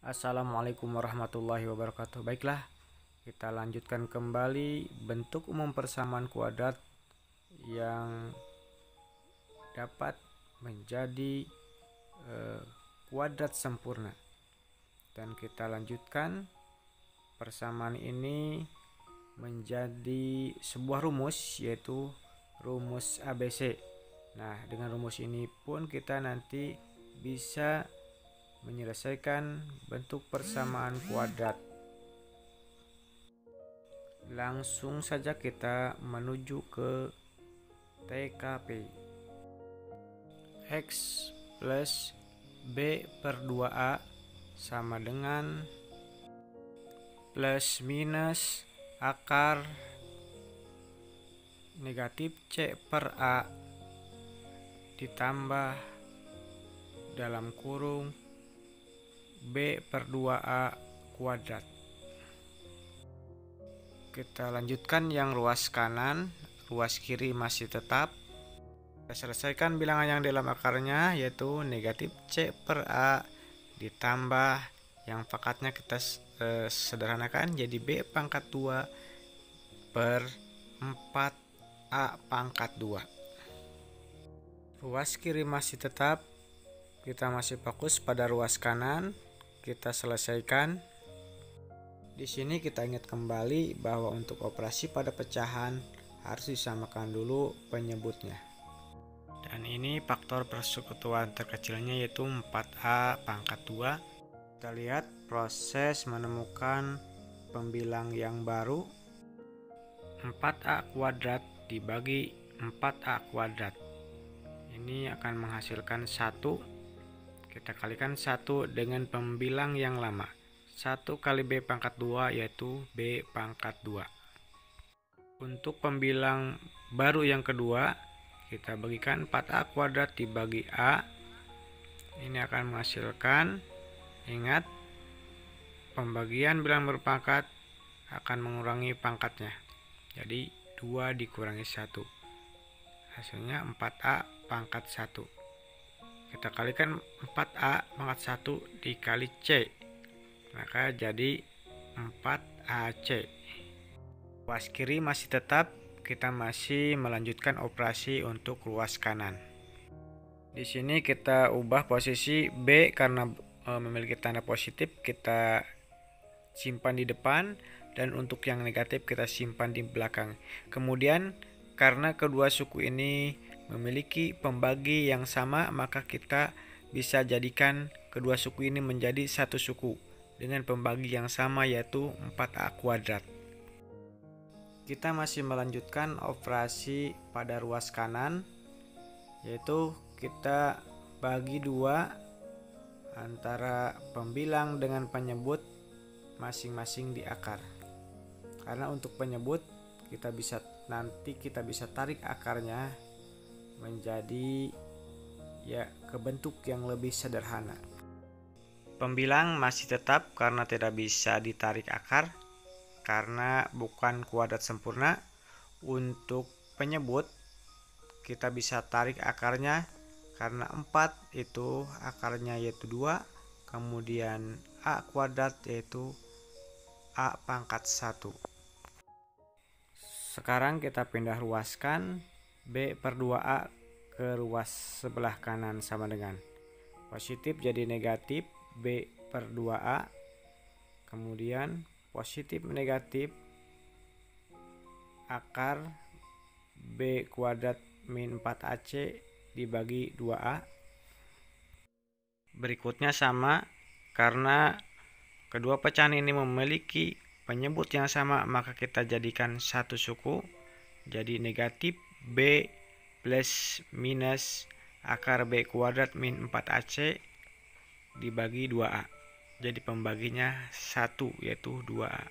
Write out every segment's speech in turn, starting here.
Assalamualaikum warahmatullahi wabarakatuh. Baiklah, kita lanjutkan kembali bentuk umum persamaan kuadrat yang dapat menjadi kuadrat sempurna. Dan kita lanjutkan persamaan ini menjadi sebuah rumus, yaitu rumus ABC. Nah, dengan rumus ini pun kita nanti bisa menyelesaikan bentuk persamaan kuadrat. Langsung saja kita menuju ke TKP. X plus B per 2A sama dengan plus minus akar negatif C per A ditambah dalam kurung B per 2A kuadrat. Kita lanjutkan yang ruas kanan, ruas kiri masih tetap. Kita selesaikan bilangan yang dalam akarnya, yaitu negatif C per A ditambah yang pangkatnya kita sederhanakan jadi B pangkat 2 per 4A pangkat 2. Ruas kiri masih tetap, kita masih fokus pada ruas kanan. Kita selesaikan. Di sini kita ingat kembali bahwa untuk operasi pada pecahan harus disamakan dulu penyebutnya. Dan ini faktor persekutuan terkecilnya yaitu 4A pangkat 2. Kita lihat proses menemukan pembilang yang baru. 4A kuadrat dibagi 4A kuadrat. Ini akan menghasilkan 1. Kita kalikan 1 dengan pembilang yang lama. 1 kali B pangkat 2 yaitu B pangkat 2. Untuk pembilang baru yang kedua, kita bagikan 4A kuadrat dibagi A. Ini akan menghasilkan, ingat, pembagian bilang berpangkat akan mengurangi pangkatnya. Jadi 2 dikurangi 1. Hasilnya 4A pangkat 1. Kita kalikan 4A pangkat 1 dikali C, maka jadi 4AC. Ruas kiri masih tetap, kita masih melanjutkan operasi untuk ruas kanan. Di sini kita ubah posisi B karena memiliki tanda positif, kita simpan di depan, dan untuk yang negatif kita simpan di belakang. Kemudian karena kedua suku ini memiliki pembagi yang sama, maka kita bisa jadikan kedua suku ini menjadi satu suku dengan pembagi yang sama, yaitu 4A kuadrat. Kita masih melanjutkan operasi pada ruas kanan, yaitu kita bagi 2 antara pembilang dengan penyebut masing-masing di akar. Karena untuk penyebut kita bisa tarik akarnya menjadi ke bentuk yang lebih sederhana. Pembilang masih tetap karena tidak bisa ditarik akar karena bukan kuadrat sempurna. Untuk penyebut kita bisa tarik akarnya karena 4 itu akarnya yaitu 2, kemudian A kuadrat yaitu A pangkat 1. Sekarang kita pindah ruaskan B per 2A ke ruas sebelah kanan sama dengan positif jadi negatif B per 2A, kemudian positif negatif akar B kuadrat min 4AC dibagi 2A. Berikutnya sama, karena kedua pecahan ini memiliki penyebut yang sama, maka kita jadikan satu suku, jadi negatif B plus minus akar B kuadrat min 4AC dibagi 2A. Jadi pembaginya 1 yaitu 2A.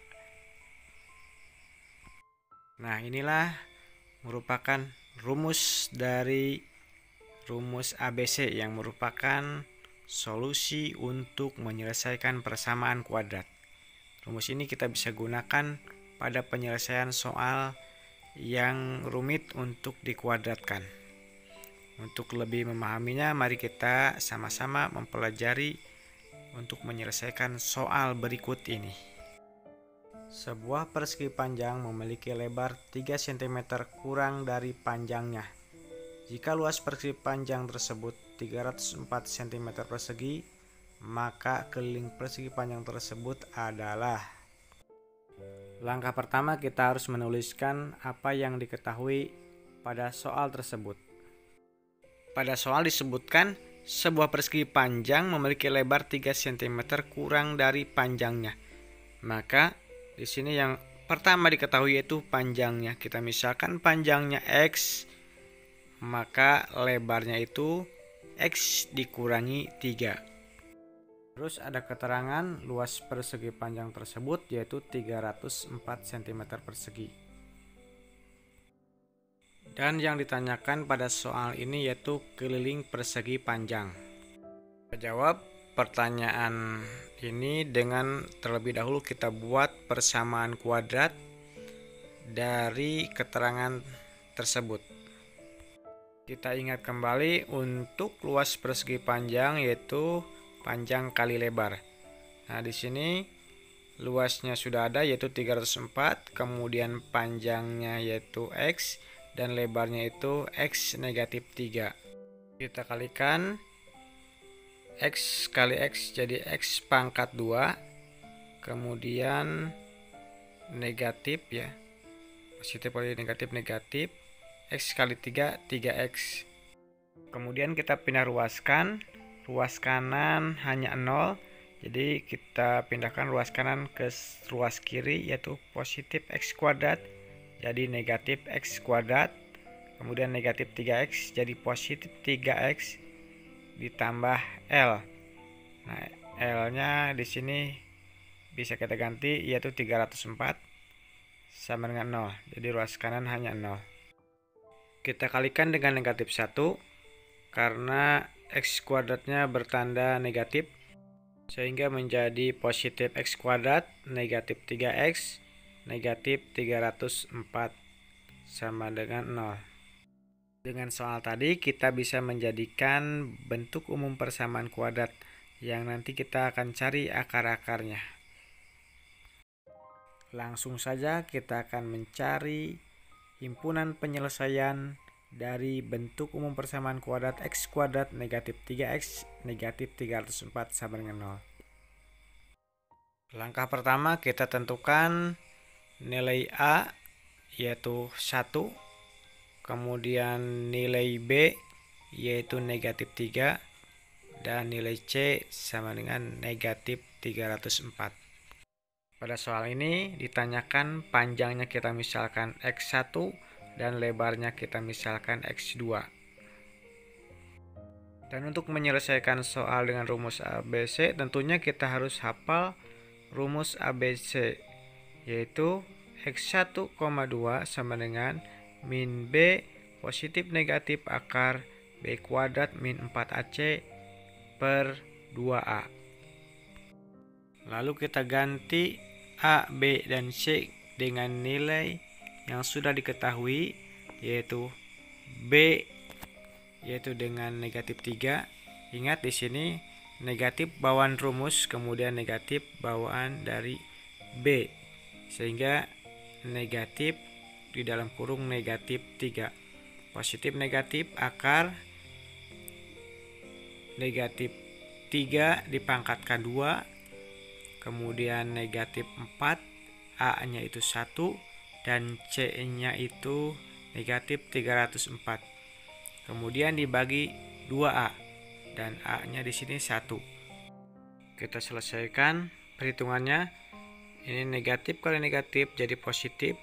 Nah, inilah merupakan rumus dari rumus ABC yang merupakan solusi untuk menyelesaikan persamaan kuadrat. Rumus ini kita bisa gunakan pada penyelesaian soal yang rumit untuk dikuadratkan. Untuk lebih memahaminya, mari kita sama-sama mempelajari untuk menyelesaikan soal berikut ini. Sebuah persegi panjang memiliki lebar 3 cm kurang dari panjangnya. Jika luas persegi panjang tersebut 304 cm persegi, maka keliling persegi panjang tersebut adalah. Langkah pertama, kita harus menuliskan apa yang diketahui pada soal tersebut. Pada soal disebutkan sebuah persegi panjang memiliki lebar 3 cm kurang dari panjangnya. Maka di sini yang pertama diketahui yaitu panjangnya. Kita misalkan panjangnya X, maka lebarnya itu X dikurangi 3. Terus ada keterangan luas persegi panjang tersebut yaitu 304 cm persegi. Dan yang ditanyakan pada soal ini yaitu keliling persegi panjang. Kita jawab pertanyaan ini dengan terlebih dahulu kita buat persamaan kuadrat dari keterangan tersebut. Kita ingat kembali untuk luas persegi panjang yaitu panjang kali lebar. Nah, di sini luasnya sudah ada yaitu 304, kemudian panjangnya yaitu X dan lebarnya itu X negatif 3. Kita kalikan X kali X jadi X pangkat 2, kemudian negatif ya, positif kali negatif negatif, X kali 3 3X. Kemudian kita pindah ruaskan, ruas kanan hanya 0, jadi kita pindahkan ruas kanan ke ruas kiri yaitu positif X kuadrat jadi negatif X kuadrat, kemudian negatif 3X jadi positif 3X ditambah L. Nah, L-nya di sini bisa kita ganti yaitu 304 sama dengan 0. Jadi ruas kanan hanya 0. Kita kalikan dengan negatif 1 karena X kuadratnya bertanda negatif sehingga menjadi positif X kuadrat negatif 3X negatif 304 sama dengan 0. Dengan soal tadi kita bisa menjadikan bentuk umum persamaan kuadrat yang nanti kita akan cari akar-akarnya. Langsung saja kita akan mencari himpunan penyelesaian dari bentuk umum persamaan kuadrat X kuadrat negatif 3X negatif 304 sama dengan 0. Langkah pertama kita tentukan nilai A yaitu 1, kemudian nilai B yaitu negatif 3, dan nilai C sama dengan negatif 304. Pada soal ini ditanyakan panjangnya kita misalkan X1 dan lebarnya kita misalkan X2. Dan untuk menyelesaikan soal dengan rumus ABC tentunya kita harus hafal rumus ABC yaitu X1,2 sama dengan min B positif negatif akar B kuadrat min 4AC per 2A. Lalu kita ganti A, B, dan C dengan nilai yang sudah diketahui yaitu B yaitu dengan negatif 3. Ingat di sini negatif bawaan rumus kemudian negatif bawaan dari B sehingga negatif di dalam kurung negatif 3. Positif negatif akar negatif 3 dipangkatkan 2, kemudian negatif 4, A-nya itu 1 dan C-nya itu negatif 304. Kemudian dibagi 2A dan A-nya di sini 1. Kita selesaikan perhitungannya. Ini negatif kali negatif jadi positif,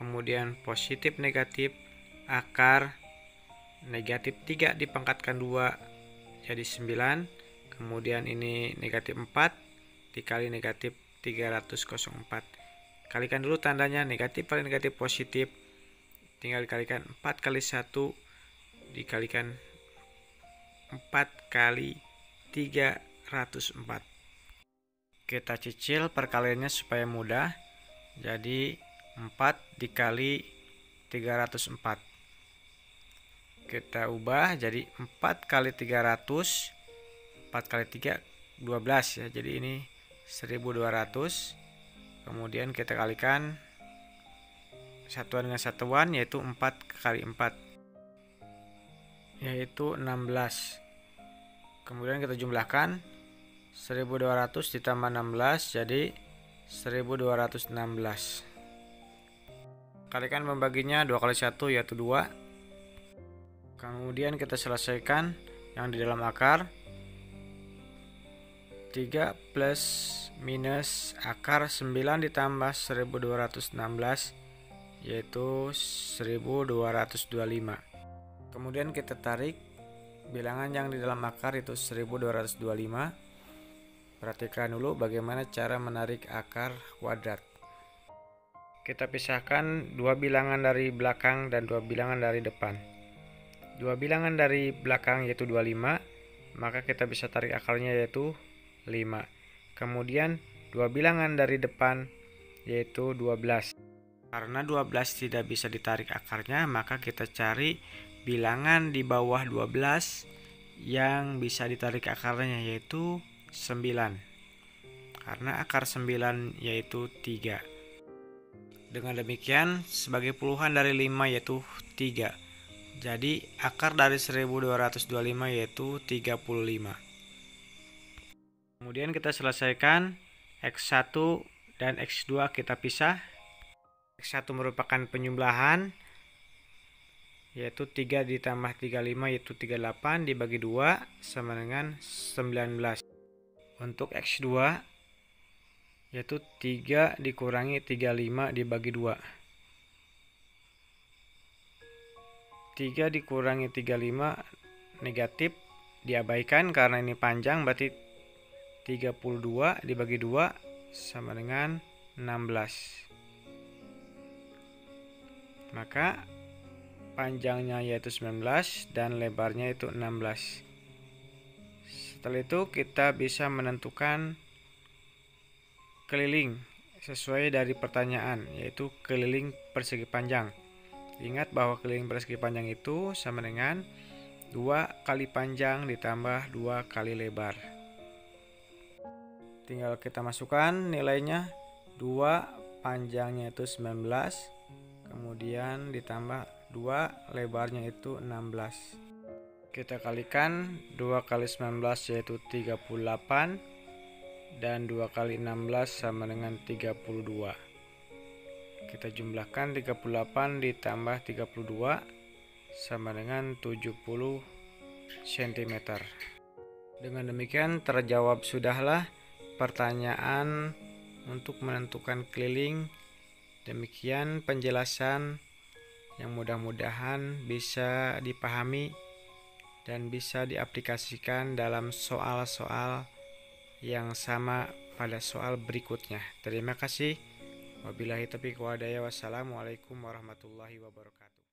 kemudian positif negatif akar negatif 3 dipangkatkan 2 jadi 9, kemudian ini negatif 4 dikali negatif 304. Kalikan dulu tandanya, negatif kali negatif positif, tinggal dikalikan 4 kali 1 dikalikan 4 kali 304. Kita cicil perkaliannya supaya mudah. Jadi 4 dikali 304. Kita ubah jadi 4 kali 300, 4 kali 3 12 ya. Jadi ini 1200. Kemudian kita kalikan satuan dengan satuan, yaitu 4 kali 4, yaitu 16. Kemudian kita jumlahkan 1200 ditambah 16 jadi 1216. Kalikan pembaginya 2 kali 1 yaitu 2. Kemudian kita selesaikan yang di dalam akar. 3 plus minus akar 9 ditambah 1216 yaitu 1225. Kemudian kita tarik bilangan yang di dalam akar itu 1225. Perhatikan dulu bagaimana cara menarik akar kuadrat. Kita pisahkan dua bilangan dari belakang dan dua bilangan dari depan. Dua bilangan dari belakang yaitu 25, maka kita bisa tarik akarnya yaitu 5. Kemudian dua bilangan dari depan yaitu 12. Karena 12 tidak bisa ditarik akarnya, maka kita cari bilangan di bawah 12 yang bisa ditarik akarnya yaitu 9. Karena akar 9 yaitu 3. Dengan demikian sebagai puluhan dari 5 yaitu 3. Jadi akar dari 1225 yaitu 35. Kemudian kita selesaikan X1 dan X2 kita pisah. X1 merupakan penjumlahan yaitu 3 ditambah 35 yaitu 38 dibagi 2 sama dengan 19. Untuk X2 yaitu 3 dikurangi 35 dibagi 2. 3 dikurangi 35 negatif, diabaikan karena ini panjang, berarti 32 dibagi 2 sama dengan 16. Maka panjangnya yaitu 19 dan lebarnya itu 16. Setelah itu kita bisa menentukan keliling sesuai dari pertanyaan, yaitu keliling persegi panjang. Ingat bahwa keliling persegi panjang itu sama dengan 2 kali panjang ditambah 2 kali lebar. Tinggal kita masukkan nilainya. 2 panjangnya itu 19, kemudian ditambah 2 lebarnya itu 16. Kita kalikan 2 kali 19 yaitu 38 dan 2 kali 16 sama dengan 32. Kita jumlahkan 38 ditambah 32 sama dengan 70 cm. Dengan demikian terjawab sudahlah pertanyaan untuk menentukan keliling. Demikian penjelasan yang mudah-mudahan bisa dipahami dan bisa diaplikasikan dalam soal-soal yang sama pada soal berikutnya. Terima kasih. Wabillahi taufiq wal hidayah. Wassalamualaikum warahmatullahi wabarakatuh.